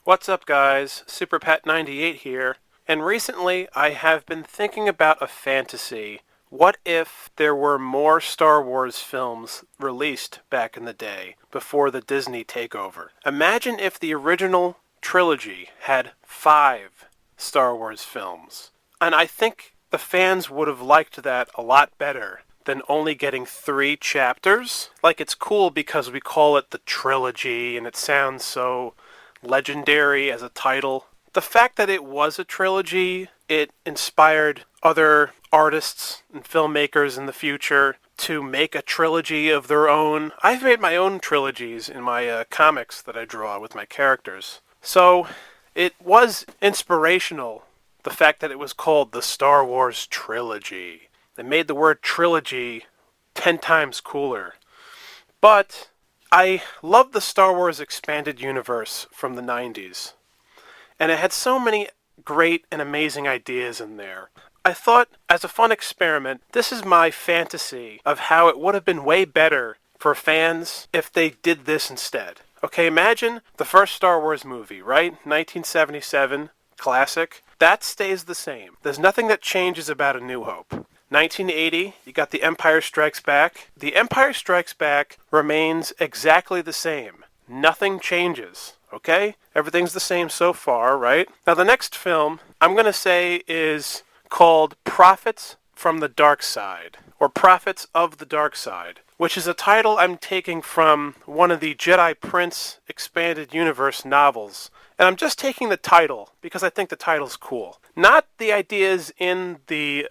What's up, guys? SuperPat98 here, and recently I have been thinking about a fantasy. What if there were more Star Wars films released back in the day, before the Disney takeover? Imagine if the original trilogy had 5 Star Wars films. And I think the fans would have liked that a lot better than only getting 3 chapters. Like, it's cool because we call it the trilogy, and it sounds so legendary as a title. The fact that it was a trilogy, it inspired other artists and filmmakers in the future to make a trilogy of their own. I've made my own trilogies in my comics that I draw with my characters. So it was inspirational, the fact that it was called the Star Wars Trilogy. They made the word trilogy 10 times cooler. But I love the Star Wars expanded universe from the 90s. And it had so many great and amazing ideas in there. I thought, as a fun experiment, this is my fantasy of how it would have been way better for fans if they did this instead. Okay, imagine the first Star Wars movie, right? 1977, classic. That stays the same. There's nothing that changes about A New Hope. 1980, you got The Empire Strikes Back. The Empire Strikes Back remains exactly the same. Nothing changes, okay? Everything's the same so far, right? Now, the next film, I'm going to say, is called Prophets from the Dark Side, or Prophets of the Dark Side, which is a title I'm taking from one of the Jedi Prince Expanded Universe novels. And I'm just taking the title because I think the title's cool. Not the ideas in the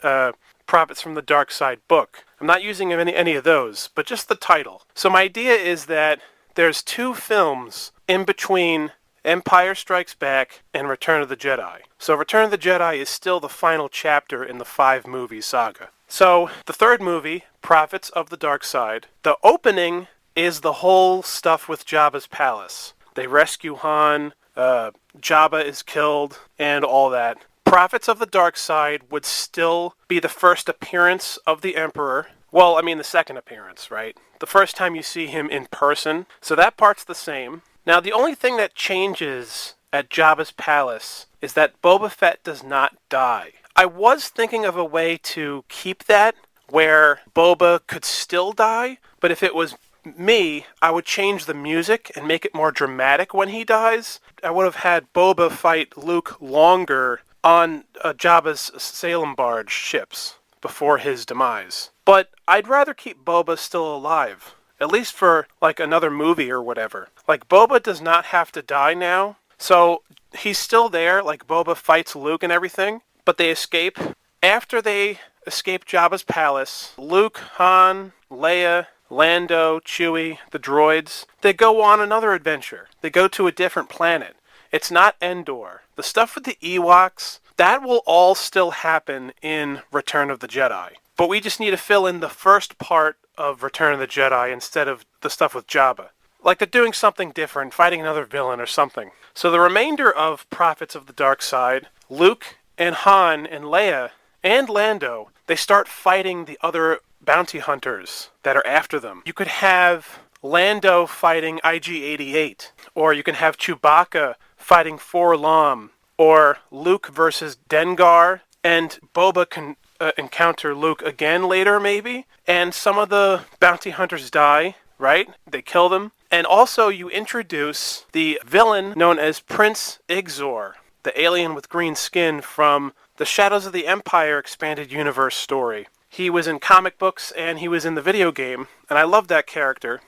Prophets from the Dark Side book. I'm not using any of those, but just the title. So my idea is that there's 2 films in between Empire Strikes Back and Return of the Jedi. So Return of the Jedi is still the final chapter in the 5-movie saga. So the 3rd movie, Prophets of the Dark Side, the opening is the whole stuff with Jabba's palace. They rescue Han, Jabba is killed, and all that. Prophets of the Dark Side would still be the first appearance of the Emperor. Well, I mean the second appearance, right? The first time you see him in person. So that part's the same. Now, the only thing that changes at Jabba's palace is that Boba Fett does not die. I was thinking of a way to keep that where Boba could still die, but if it was me, I would change the music and make it more dramatic when he dies. I would have had Boba fight Luke longer on Jabba's Salem barge ships before his demise. But I'd rather keep Boba still alive, at least for like another movie or whatever. Like, Boba does not have to die now, so he's still there, like Boba fights Luke and everything, but they escape. After they escape Jabba's palace, Luke, Han, Leia, Lando, Chewie, the droids, they go on another adventure. They go to a different planet. It's not Endor. The stuff with the Ewoks, that will all still happen in Return of the Jedi. But we just need to fill in the first part of Return of the Jedi instead of the stuff with Jabba. Like they're doing something different, fighting another villain or something. So the remainder of Prophets of the Dark Side, Luke and Han and Leia and Lando, they start fighting the other bounty hunters that are after them. You could have Lando fighting IG-88, or you can have Chewbacca fighting 4-LOM, or Luke versus Dengar, and Boba can encounter Luke again later, maybe, and some of the bounty hunters die, right? They kill them. And also you introduce the villain known as Prince Igzor, the alien with green skin from the Shadows of the Empire Expanded Universe story. He was in comic books and he was in the video game, and I love that character.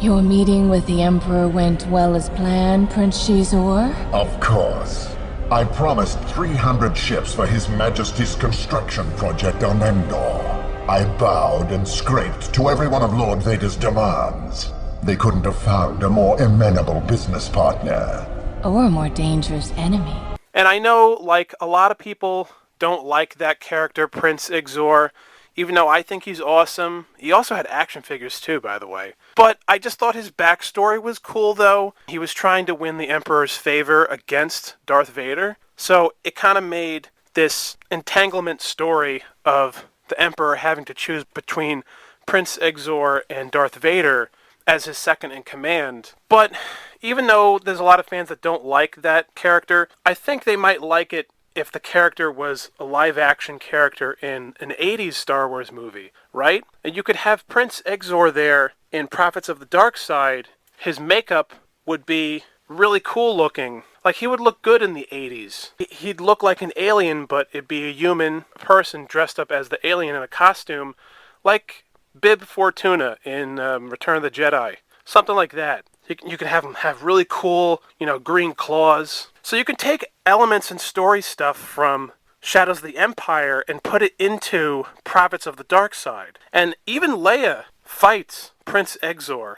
Your meeting with the Emperor went well as planned, Prince Shizor? Of course. I promised 300 ships for His Majesty's construction project on Endor. I bowed and scraped to every one of Lord Vader's demands. They couldn't have found a more amenable business partner. Or a more dangerous enemy. And I know, like, a lot of people don't like that character, Prince Igzor, even though I think he's awesome. He also had action figures too, by the way. But I just thought his backstory was cool, though. He was trying to win the Emperor's favor against Darth Vader. So it kind of made this entanglement story of the Emperor having to choose between Prince Exor and Darth Vader as his second in command. But even though there's a lot of fans that don't like that character, I think they might like it if the character was a live-action character in an 80s Star Wars movie, right? And you could have Prince Exor there in Prophets of the Dark Side. His makeup would be really cool looking. Like, he would look good in the 80s. He'd look like an alien, but it'd be a human person dressed up as the alien in a costume, like Bib Fortuna in Return of the Jedi. Something like that. You can have him have really cool, green claws. So you can take elements and story stuff from Shadows of the Empire and put it into Prophets of the Dark Side. And even Leia fights Prince Exor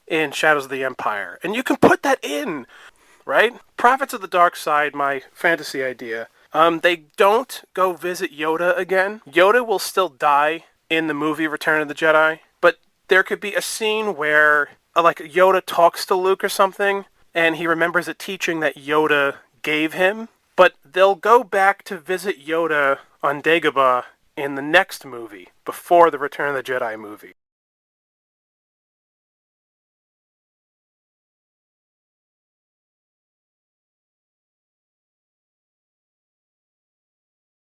in Shadows of the Empire. And you can put that in, right? Prophets of the Dark Side, my fantasy idea. They don't go visit Yoda again. Yoda will still die in the movie Return of the Jedi, but there could be a scene where like Yoda talks to Luke or something, and he remembers a teaching that Yoda gave him, but they'll go back to visit Yoda on Dagobah in the next movie, before the Return of the Jedi movie.